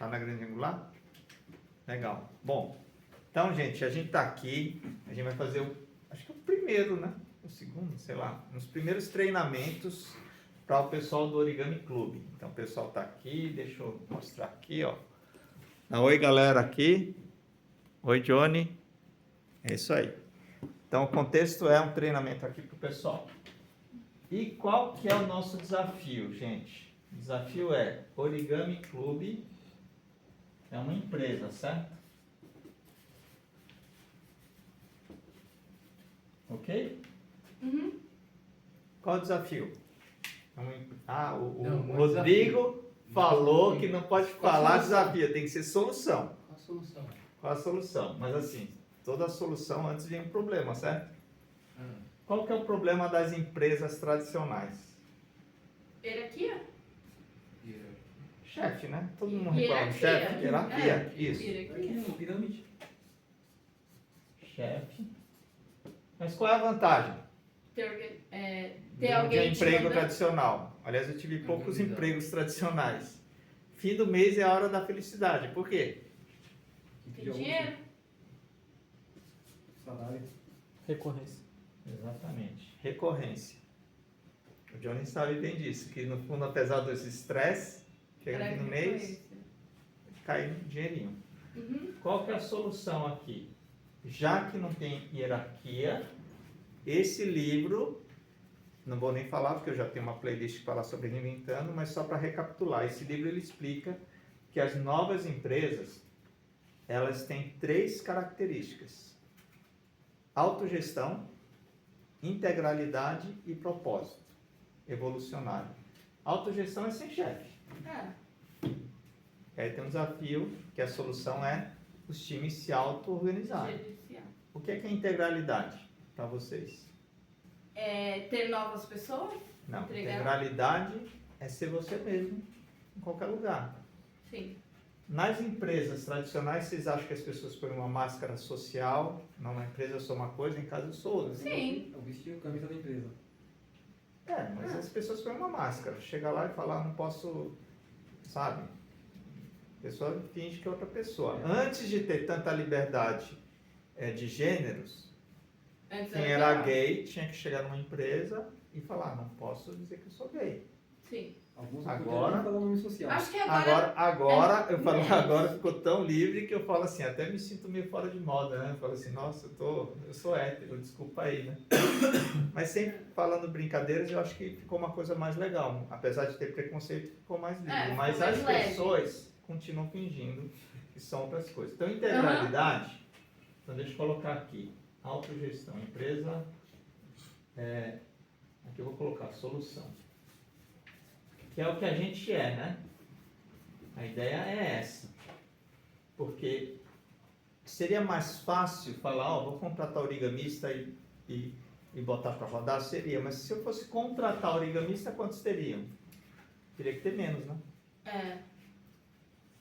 Tá na grande angular? Legal. Bom, então, gente, a gente tá aqui, a gente vai fazer acho que o primeiro, né? O segundo, sei lá, nos primeiros treinamentos para o pessoal do Origami Clube. Então, o pessoal tá aqui, deixa eu mostrar aqui, ó. Oi, galera, aqui. Oi, Johnny. É isso aí. Então, o contexto é um treinamento aqui para o pessoal. E qual que é o nosso desafio, gente? O desafio é Origami Clube é uma empresa, certo? Ok? Uhum. Qual o desafio? O Não, Rodrigo falou que não pode Qual a falar solução? desafio, tem que ser solução. Qual a solução? Qual a solução? Mas assim, toda solução antes vem um problema, certo? Ah, Qual que é o problema das empresas tradicionais? Hierarquia? Chefe, né? Todo mundo reclama. Hierarquia. Chefe, hierarquia. É, Isso. hierarquia. Aqui, pirâmide. Chefe. Mas qual é a vantagem Ter alguém de te emprego mandando. tradicional? Aliás, eu tive poucos Organizado. empregos tradicionais. Fim do mês é a hora da felicidade. Por quê? Tem dinheiro? Salário. Recorrência. Exatamente. Recorrência. O Johnny sabe bem disso, que no fundo, apesar desse estresse, chega no Era fim do mês, recorrência. cai um dinheirinho. Uhum. Qual que é a solução aqui? Já que não tem hierarquia, esse livro, não vou nem falar porque eu já tenho uma playlist que fala sobre reinventando, mas só para recapitular, esse livro ele explica que as novas empresas, elas têm 3 características: autogestão, integralidade e propósito evolucionário. Autogestão é sem chefe. Aí tem um desafio que a solução é os times se auto-organizarem. Gerenciar. O que é integralidade para vocês? Ter novas pessoas? Não, Entregar. integralidade é ser você mesmo em qualquer lugar. Sim. Nas empresas tradicionais, vocês acham que as pessoas põem uma máscara social? Não, na empresa eu sou uma coisa, em casa eu sou outra. Sim. Eu vesti a camisa da empresa. Mas as pessoas põem uma máscara. Chega lá e fala, não posso, sabe? A pessoa finge que é outra pessoa. Antes de ter tanta liberdade de gêneros, Antes quem era gay tinha que chegar numa empresa e falar, não posso dizer que eu sou gay. Sim. Alguns Agora- não podiam nem falar nome social. Acho que agora. Agora, eu falo, É. agora ficou tão livre que eu falo assim, até me sinto meio fora de moda, né? Eu falo assim, nossa, eu sou hétero, desculpa aí, né? Mas sempre falando brincadeiras, eu acho que ficou uma coisa mais legal. Apesar de ter preconceito, ficou mais livre. Ficou Mas mais as leve. pessoas continuam fingindo que são outras coisas. Então, integralidade, então deixa eu colocar aqui, autogestão, empresa, aqui eu vou colocar solução. Que é o que a gente é, né? A ideia é essa. Porque seria mais fácil falar, vou contratar origamista e botar para rodar, seria. Mas se eu fosse contratar origamista, quantos teriam? Teria que ter menos, né?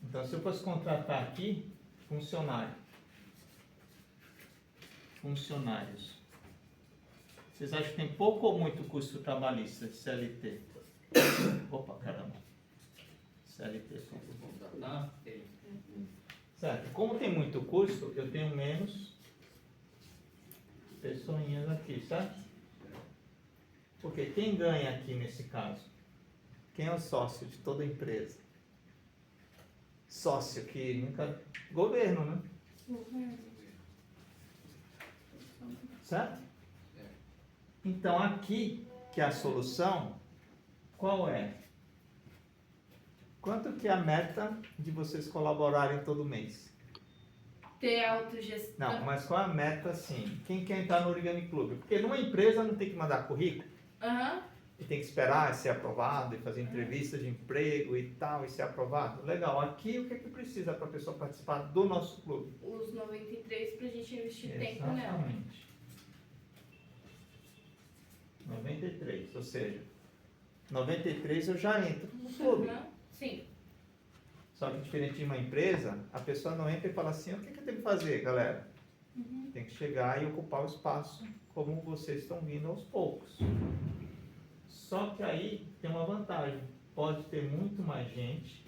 Então, se eu fosse contratar aqui, funcionários. Vocês acham que tem pouco ou muito custo trabalhista de CLT? Opa, caramba. CLT. Ah, Certo. Como tem muito custo, eu tenho menos pessoinhas aqui, certo? Porque quem ganha aqui nesse caso? Quem é o sócio de toda empresa? Sócio que nunca... Governo, né? Certo? Então aqui, que é a solução, qual é? Quanto que é a meta de vocês colaborarem todo mês? Ter autogestão. Não, mas qual é a meta, assim? Quem quer entrar no Origami Clube? Porque numa empresa não tem que mandar currículo, Aham. e tem que esperar ser aprovado, e fazer entrevista de emprego e tal, e ser aprovado. Legal, aqui o que é que precisa para a pessoa participar do nosso clube? Os 93 pra gente investir tempo nela. Exatamente. 93, ou seja, 93 eu já entro no clube. Aham. Sim. Só que diferente de uma empresa, a pessoa não entra e fala assim, o que eu tenho que fazer, galera? Uhum. Tem que chegar e ocupar o espaço como vocês estão vindo aos poucos. Só que aí tem uma vantagem, pode ter muito mais gente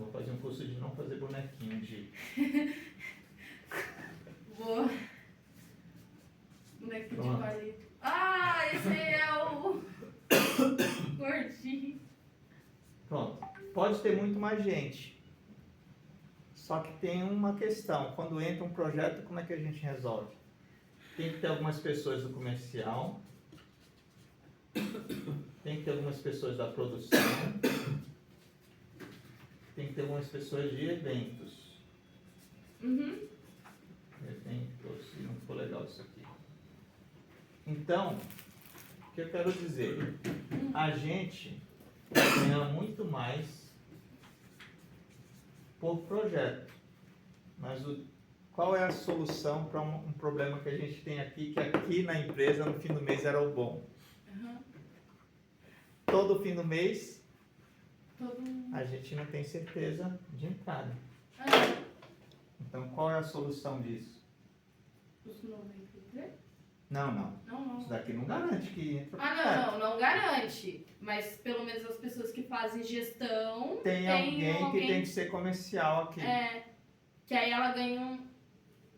Eu vou fazer um curso de não fazer bonequinho de... Boa. Bonequinho de Pronto. palito. Ah, esse aí é o gordinho. Pronto. Pode ter muito mais gente. Só que tem uma questão. Quando entra um projeto, como é que a gente resolve? Tem que ter algumas pessoas do comercial. Tem que ter algumas pessoas da produção. Tem que ter algumas pessoas de eventos. Uhum. Eventos. Não ficou legal isso aqui. Então, o que eu quero dizer? A gente ganha muito mais por projeto. Mas qual é a solução para um problema que a gente tem aqui, que aqui na empresa, no fim do mês, era o bom? Uhum. Todo fim do mês, Todo mundo. a gente não tem certeza de entrada. Ah, Então, qual é a solução disso? os 93? Não, não. Não. Isso daqui não garante que entra Ah, não garante. Mas pelo menos as pessoas que fazem gestão. Tem alguém que tem que ser comercial aqui. É. Que aí ela ganha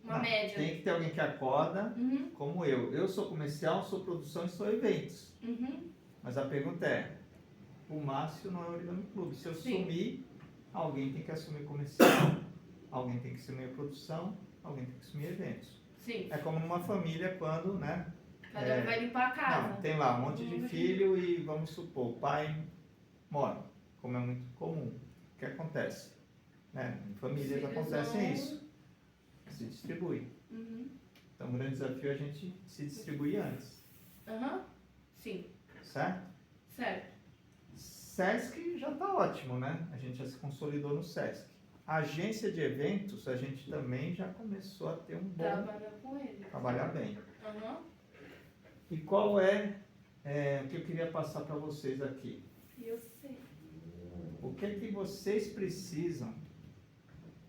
uma Não, média. tem que ter alguém que acorda, Uhum. como eu. Eu sou comercial, sou produção e sou eventos. Uhum. Mas a pergunta é, o Márcio não é o Origami Clube. Se eu Sim. sumir, alguém tem que assumir comercial, alguém tem que assumir produção, alguém tem que assumir eventos. Sim. É como numa família quando, né? Cada um vai limpar a casa. Não, tem lá um monte de Uhum. filho e vamos supor, o pai mora, como é muito comum. O que acontece? Né? Em famílias Filhos acontecem vão- isso. Se distribui. Uhum. Então o grande desafio é a gente se distribuir antes. Aham. Sim. Certo? Certo. SESC já está ótimo, né? A gente já se consolidou no SESC. A agência de eventos, a gente também já começou a ter um bom... Trabalhar com ele. Trabalhar bem. Aham. E qual é o que eu queria passar para vocês aqui? Eu sei. O que é que vocês precisam?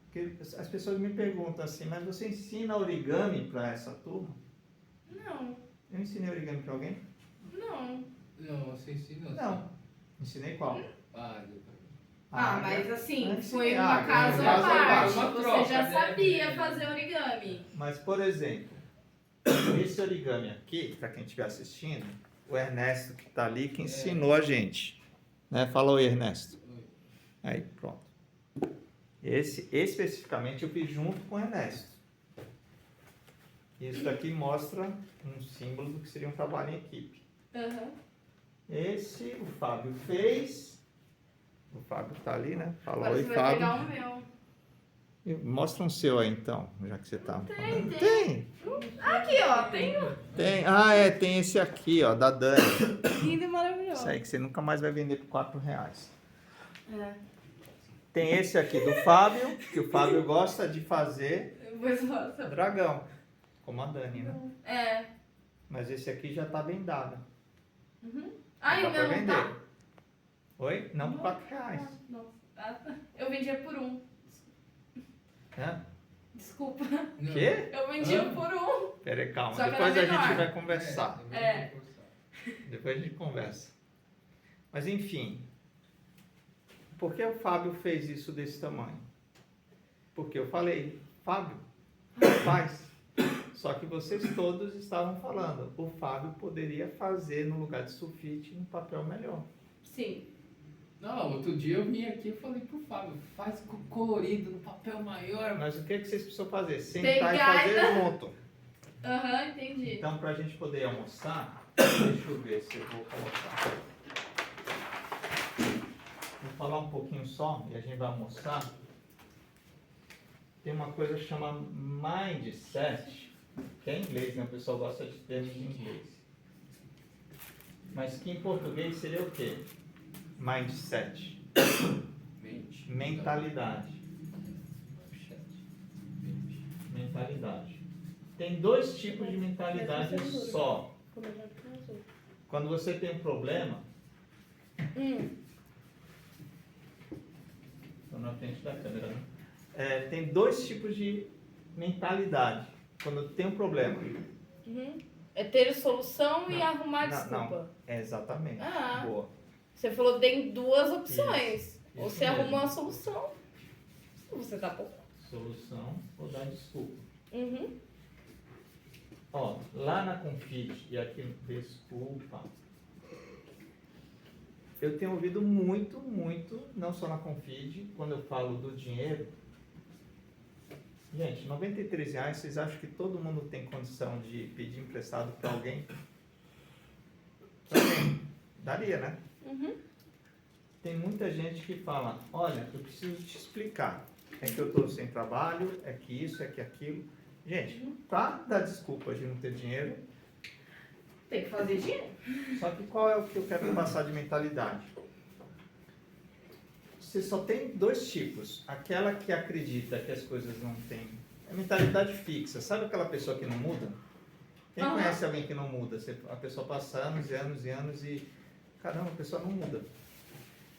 Porque as pessoas me perguntam assim, mas você ensina origami para essa turma? Não. Eu ensinei origami para alguém? Não. Não, você ensina assim. Não. Ensinei qual? Ah, Mas assim, Ah, foi sim. uma Ah, casa uma à casa à parte. parte. Você Uma já troca, né? sabia fazer origami. Mas, por exemplo, esse origami aqui, para quem estiver assistindo, o Ernesto que está ali, que ensinou a gente. Né? Fala oi, Ernesto. Aí, pronto. Esse, especificamente, eu fiz junto com o Ernesto. Isso daqui mostra um símbolo do que seria um trabalho em equipe. Aham. Esse o Fábio fez. O Fábio está ali, né? Fala Agora oi, você vai Fábio. pegar o meu. Mostra um seu aí, então, já que você está. Tem. Tem. Aqui, ó. Tem um. Tem. Tem esse aqui, ó, da Dani. Lindo e maravilhoso. Isso aí que você nunca mais vai vender por R$4. É. Tem esse aqui do Fábio, que o Fábio gosta de fazer Depois mostra. dragão, como a Dani, né? É. Mas esse aqui já tá bem dado. Uhum. Ah, e Dá o pra meu não vender. tá? Oi? Não por R$4. Não. Ah, tá. Eu vendia por um. Né? Desculpa. Quê? Eu vendia Hã? por um. Pera aí, calma. Só que Depois era a gente menor. vai conversar. É. Depois a gente conversa. Mas enfim. Por que o Fábio fez isso desse tamanho? Porque eu falei, Fábio, faz. Só que vocês todos estavam falando, o Fábio poderia fazer no lugar de sulfite um papel melhor. Sim. Não, outro dia eu vim aqui e falei pro Fábio, faz colorido no papel maior. Mas o que vocês precisam fazer? Sentar e Pegar fazer e- junto. Aham, entendi. Então, para a gente poder almoçar, deixa eu ver se eu vou colocar. Vou falar um pouquinho só e a gente vai almoçar. Tem uma coisa que chama mindset, que é em inglês, né? O pessoal gosta de termos em inglês. Mas que em português seria o quê? Mindset. Mente. Mentalidade. Mentalidade. Tem dois tipos de mentalidade só. Quando você tem um problema, estou na frente da câmera, né? Tem dois tipos de mentalidade. Quando tem um problema. Uhum. É ter solução e Não, arrumar não, desculpa. Exatamente. Ah. Boa. Você falou que tem duas opções. Ou isso você mesmo. arruma uma solução. Você tá poupando. Solução ou dar desculpa. Uhum. Ó, lá na Confid e aqui no Desculpa, eu tenho ouvido muito, não só na Confid, quando eu falo do dinheiro. Gente, R$ 93, vocês acham que todo mundo tem condição de pedir emprestado para alguém? Também, daria, né? Uhum. Tem muita gente que fala, olha, eu preciso te explicar. É que eu estou sem trabalho, é que isso, é que aquilo. Gente, para dar desculpa de não ter dinheiro, Tem que fazer dinheiro. só que qual é o que eu quero passar de mentalidade? Você só tem dois tipos. Aquela que acredita que as coisas não têm... É mentalidade fixa. Sabe aquela pessoa que não muda? Quem Aham. conhece alguém que não muda? A pessoa passa anos e anos e anos e... Caramba, a pessoa não muda.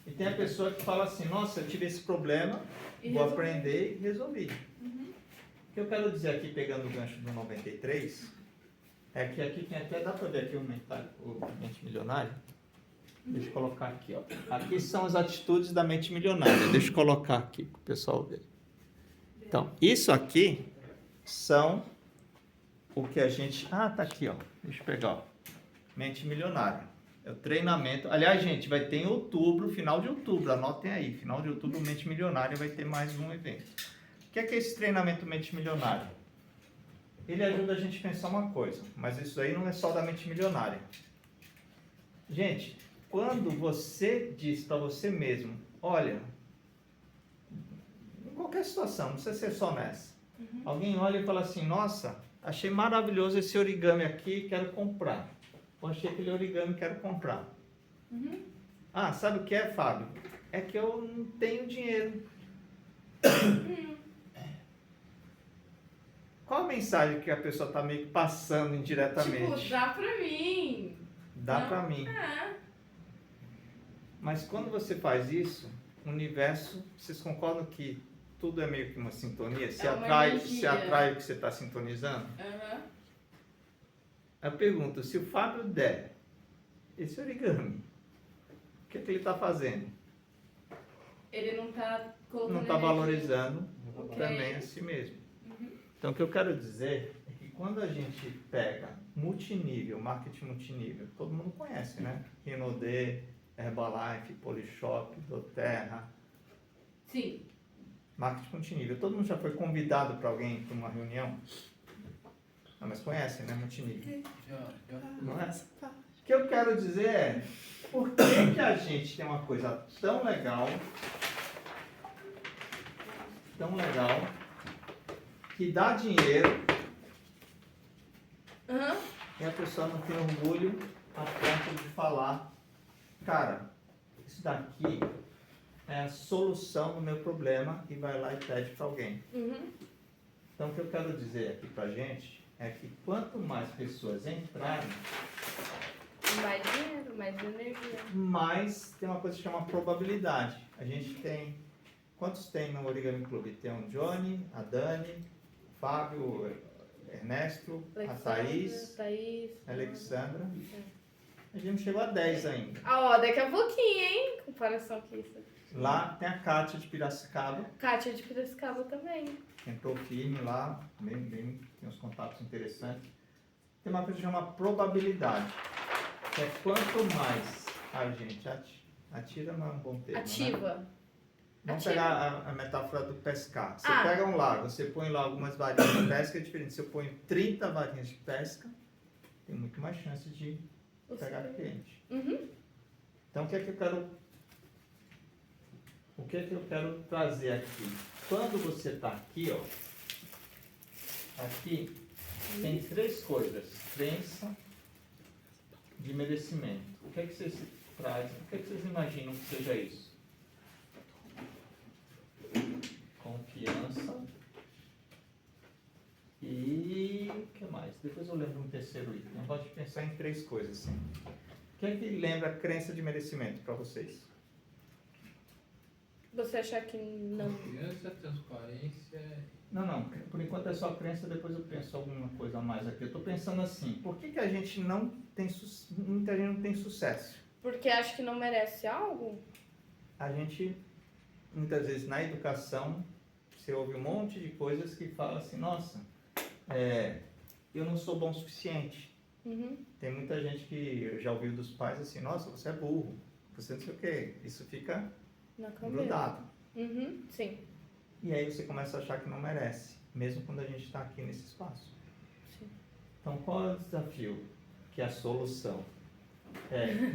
E tem a pessoa que fala assim, nossa, eu tive esse problema, E vou resolvi. aprender e resolvi. O que eu quero dizer aqui, pegando o gancho do 93, é que aqui tem até, dá para ver aqui o mente milionário? Deixa eu colocar aqui, ó. Aqui são as atitudes da mente milionária. Deixa eu colocar aqui para o pessoal ver. Então, isso aqui são o que a gente... Ah, tá aqui, ó. Deixa eu pegar, ó. Mente milionária. É o treinamento. Aliás, gente, vai ter em outubro, final de outubro. Anotem aí. Final de outubro, Mente Milionária vai ter mais um evento. O que é esse treinamento Mente Milionária? Ele ajuda a gente a pensar uma coisa, mas isso aí não é só da mente milionária. Gente, quando você diz para você mesmo, olha, em qualquer situação, não precisa ser só nessa. Alguém olha e fala assim, nossa, achei maravilhoso esse origami aqui, quero comprar. Ou achei aquele origami, quero comprar. Ah, sabe o que é, Fábio? É que eu não tenho dinheiro. Qual a mensagem que a pessoa está meio que passando indiretamente? Tipo, dá pra mim. Dá Não. pra mim. É. Mas quando você faz isso, o universo, vocês concordam que tudo é meio que uma sintonia? Se É uma atrai, energia. se atrai o que você está sintonizando? Aham. Eu pergunto, se o Fábio der esse origami, o que, é que ele está fazendo? Ele não tá colocando Não está energia. valorizando Ok. também a si mesmo. Então, o que eu quero dizer é que quando a gente pega multinível, marketing multinível, todo mundo conhece, né? Rinode, Herbalife, Polishop, Doterra, Sim. marketing multinível. Todo mundo já foi convidado para alguém para uma reunião? Não, mas conhece, né? Multinível. Não é? O que eu quero dizer é, por que a gente tem uma coisa tão legal, que dá dinheiro, Aham. e a pessoa não tem orgulho a ponto de falar, cara, isso daqui é a solução do meu problema, e vai lá e pede para alguém. Então, o que eu quero dizer aqui pra gente é que quanto mais pessoas entrarem, Mais dinheiro, mais energia. mais tem uma coisa que chama probabilidade. A gente tem... Quantos tem no Origami Clube? Tem o Johnny, a Dani, o Fábio, o Ernesto, a Thaís, a Alexandra. A gente não chegou a 10 ainda. Ah, ó, daqui a pouquinho, hein? Comparação com isso. Lá tem a Kátia de Piracicaba, Kátia de Piracicaba também. que entrou firme lá, bem, tem uns contatos interessantes. Tem uma coisa que chama probabilidade, que é quanto mais a gente atira, não é um bom termo, né? Ativa. Vamos Ativa. pegar a metáfora do pescar. Você Ah. pega um lago, você põe lá algumas varinhas de pesca, é diferente. Se eu ponho 30 varinhas de pesca, tem muito mais chance de pegar cliente. Então, o que é que eu quero trazer aqui? Quando você está aqui, ó, aqui tem três coisas: crença, de merecimento. O que é que vocês trazem? O que é que vocês imaginam que seja isso? Confiança. E o que mais? Depois eu lembro um terceiro item. Eu gosto de pensar em três coisas assim. O que é que lembra a crença de merecimento para vocês? Você achar que não. Confiança, transparência. Não. Por enquanto é só a crença, depois eu penso alguma coisa a mais aqui. Eu estou pensando assim, por que a gente não tem muita gente não tem sucesso? Porque acha que não merece algo? A gente, muitas vezes na educação, você ouve um monte de coisas que falam assim, nossa, eu não sou bom o suficiente. Uhum. Tem muita gente que já ouviu dos pais assim, nossa, você é burro, você não sei o quê. Isso fica Na cabeça. grudado. Uhum. Sim. E aí você começa a achar que não merece, mesmo quando a gente está aqui nesse espaço. Sim. Então, qual é o desafio? Que é a solução.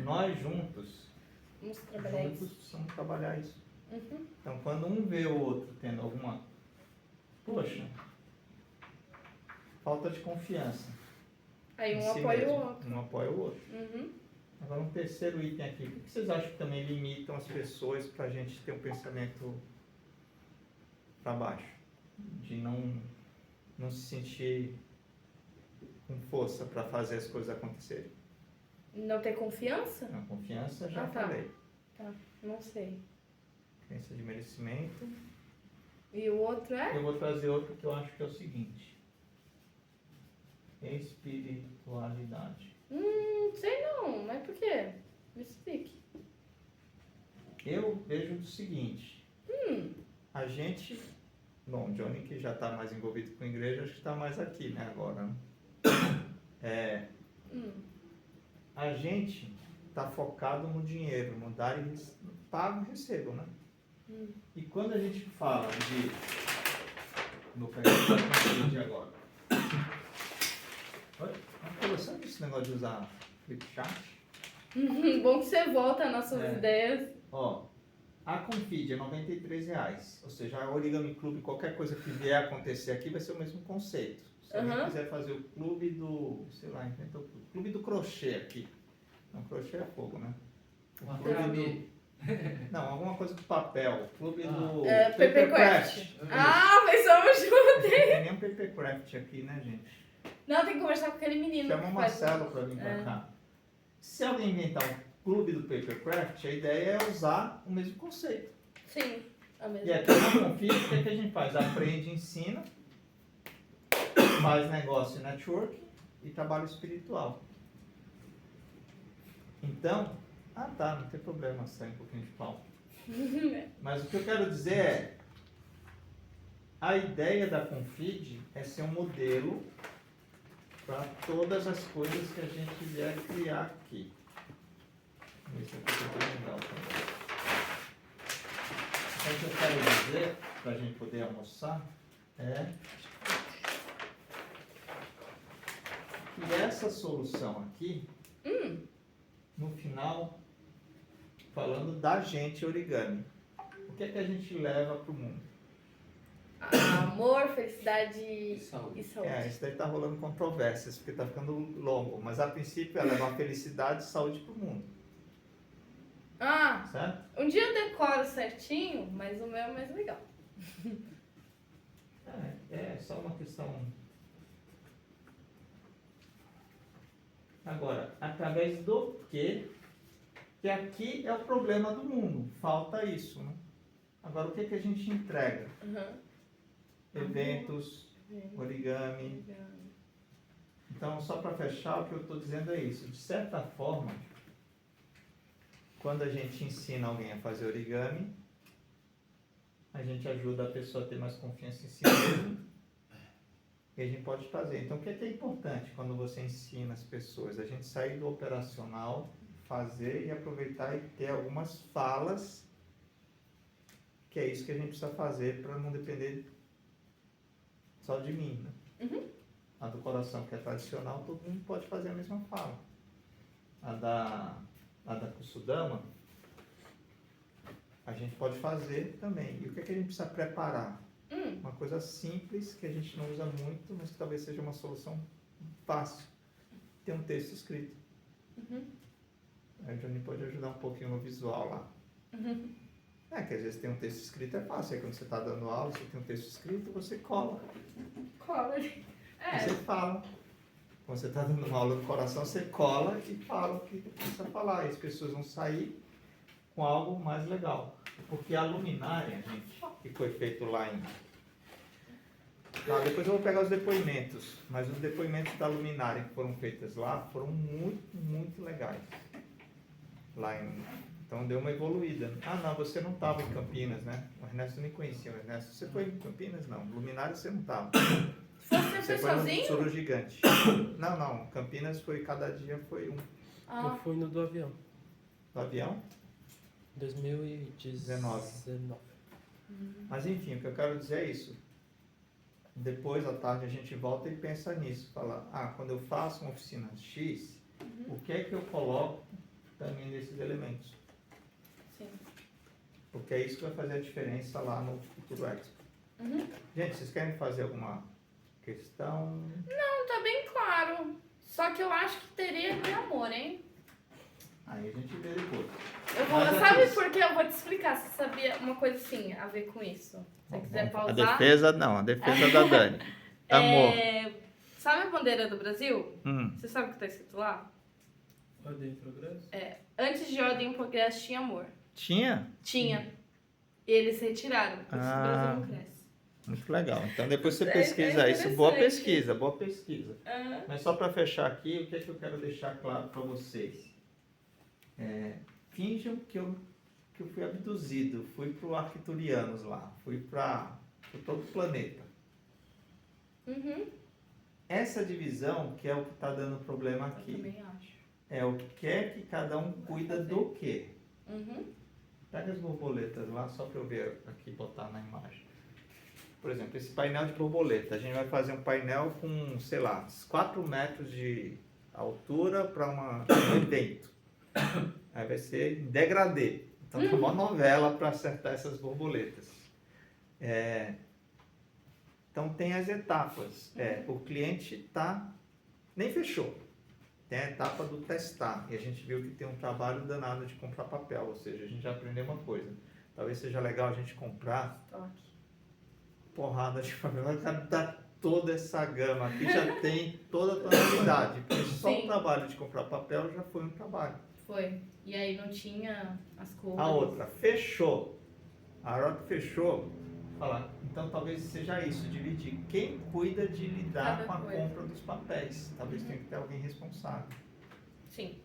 Nós juntos Vamos trabalhar isso. precisamos trabalhar isso. Uhum. Então, quando um vê o outro tendo alguma... Poxa, falta de confiança. Aí em um si apoia mesmo. o outro. Um apoia o outro. Uhum. Agora, um terceiro item aqui. O que vocês acham que também limitam as pessoas para a gente ter um pensamento para baixo? De não se sentir com força para fazer as coisas acontecerem. Não ter confiança? A confiança, já Tá. falei. Tá. Não sei. Crença de merecimento. E o outro é? Eu vou trazer outro que eu acho que é o seguinte. Espiritualidade. Sei não. Mas por quê? Me explique. Eu vejo o seguinte. A gente... Bom, Johnny, que já está mais envolvido com a igreja, acho que está mais aqui, né, agora. Né? A gente está focado no dinheiro, no dar e pago e recebo, né? E quando a gente fala de... Vou pegar o de agora. Oi? Sabe esse negócio de usar flipchart? Bom que você volta nas suas ideias. Ó, a Confid é R$ 93,00. Ou seja, a Origami Clube, qualquer coisa que vier acontecer aqui vai ser o mesmo conceito. Se alguém quiser fazer o clube do, sei lá, inventa o clube do crochê aqui. Não, crochê é fogo, né? O clube do... Não, alguma coisa do papel. O clube do Papercraft. Ah, mas somos juntos. Tem nem um Papercraft aqui, né, gente? Não, tem que conversar com aquele menino. Chama o que faz- Marcelo para vir para cá. Se alguém inventar um clube do Papercraft, a ideia é usar o mesmo conceito. Sim, a E mesma. aqui na Config, o que a gente faz? Aprende, ensina, faz negócio e network e trabalho espiritual. Então, não tem problema, sai um pouquinho de pau. Mas o que eu quero dizer é, a ideia da Config é ser um modelo para todas as coisas que a gente vier criar aqui. Isso aqui é bem legal também. Então, o que eu quero dizer, para a gente poder almoçar, é que essa solução aqui, no final, falando da gente origami, o que é que a gente leva para o mundo? Amor, felicidade e Saúde. saúde. Isso daí tá rolando controvérsias, porque tá ficando longo, mas a princípio é levar felicidade e saúde para o mundo, Ah, certo? um dia eu decoro certinho, mas o meu é mais legal. É só uma questão. Agora, através do que aqui é o problema do mundo, falta isso, né? Agora, o que a gente entrega? Eventos, origami. Então, só para fechar, o que eu estou dizendo é isso. De certa forma, quando a gente ensina alguém a fazer origami, a gente ajuda a pessoa a ter mais confiança em si mesmo e a gente pode fazer. Então, o que é importante quando você ensina as pessoas? A gente sair do operacional, fazer e aproveitar e ter algumas falas, que é isso que a gente precisa fazer para não depender só de mim, né? A do coração, que é tradicional, todo mundo pode fazer a mesma fala. A da Kusudama, a gente pode fazer também. E o que a gente precisa preparar? Uma coisa simples, que a gente não usa muito, mas que talvez seja uma solução fácil. Ter um texto escrito. A Johnny pode ajudar um pouquinho no visual lá. Que às vezes tem um texto escrito é fácil. Aí quando você está dando aula, você tem um texto escrito, você cola. Cola. Você fala. Quando você está dando uma aula do coração, você cola e fala o que precisa falar. E as pessoas vão sair com algo mais legal. Porque a luminária, gente, que foi feito lá em... depois eu vou pegar os depoimentos. Mas os depoimentos da luminária que foram feitos lá foram muito, muito legais. Lá em Então deu uma evoluída. Ah, não, você não estava em Campinas, né? O Ernesto nem conhecia o Ernesto. Você foi em Campinas? Não. Luminária você não estava. Você Você foi foi no sozinho? Soro Gigante. Não. Campinas foi, cada dia foi um. Eu Ah, fui no do avião. Do avião? 2019. Mas enfim, o que eu quero dizer é isso. Depois, à tarde, a gente volta e pensa nisso. Fala, quando eu faço uma oficina X, o que é que eu coloco também nesses elementos? Sim. Porque é isso que vai fazer a diferença lá no Futuro Expo. Gente, vocês querem fazer alguma questão? Não, tá bem claro. Só que eu acho que teria de amor, hein? Aí a gente vê depois. Sabe por quê? Eu vou te explicar. Você sabia uma coisa assim a ver com isso? Se você quiser pausar. A defesa da Dani. Amor. Sabe a bandeira do Brasil? Hum. Você sabe o que tá escrito lá? Ordem e progresso? Antes de ordem e progresso tinha amor. Tinha? Tinha. E eles retiraram. Por isso que o Brasil não cresce. Muito legal. Então depois você É pesquisa isso. Boa interessante. pesquisa. Mas só para fechar aqui, o que é que eu quero deixar claro para vocês? Finjam que eu fui abduzido, fui para o Arcturianos lá, fui para todo o planeta. Essa divisão que é o que está dando problema Eu aqui. também acho. É o que é que cada um cuida do quê? Pega as borboletas lá, só para eu ver aqui, botar na imagem. Por exemplo, esse painel de borboleta. A gente vai fazer um painel com, sei lá, 4 metros de altura para um evento. Aí vai ser em degradê. Então tem uma novela para acertar essas borboletas. Então tem as etapas. O cliente nem fechou. Tem a etapa do testar. E a gente viu que tem um trabalho danado de comprar papel. Ou seja, a gente já aprendeu uma coisa. Talvez seja legal a gente comprar Toque. porrada de papel. Vai dar toda essa gama. Aqui já tem toda a tonalidade. Porque só Sim. o trabalho de comprar papel já foi um trabalho. Foi. E aí não tinha as cores. A outra, fechou. A hora que fechou, falar, então talvez seja isso, dividir. Quem cuida de lidar Cada com a coisa. compra dos papéis? Talvez tenha que ter alguém responsável. Sim.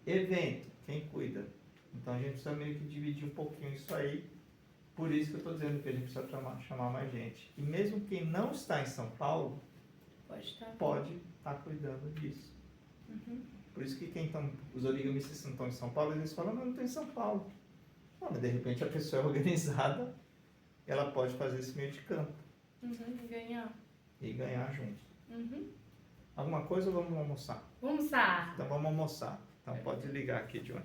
Evento, quem cuida? Então a gente precisa meio que dividir um pouquinho isso aí. Por isso que eu estou dizendo que a gente precisa chamar mais gente. E mesmo quem não está em São Paulo, Pode estar. pode estar cuidando disso. Por isso que os origamistas que não estão em São Paulo, eles falam, não estou em São Paulo. Não, mas de repente a pessoa é organizada, ela pode fazer esse meio de campo Ganhar. e ganhar junto. Alguma coisa ou vamos almoçar? Vamos lá. Então vamos almoçar. Então pode ligar aqui, Johnny.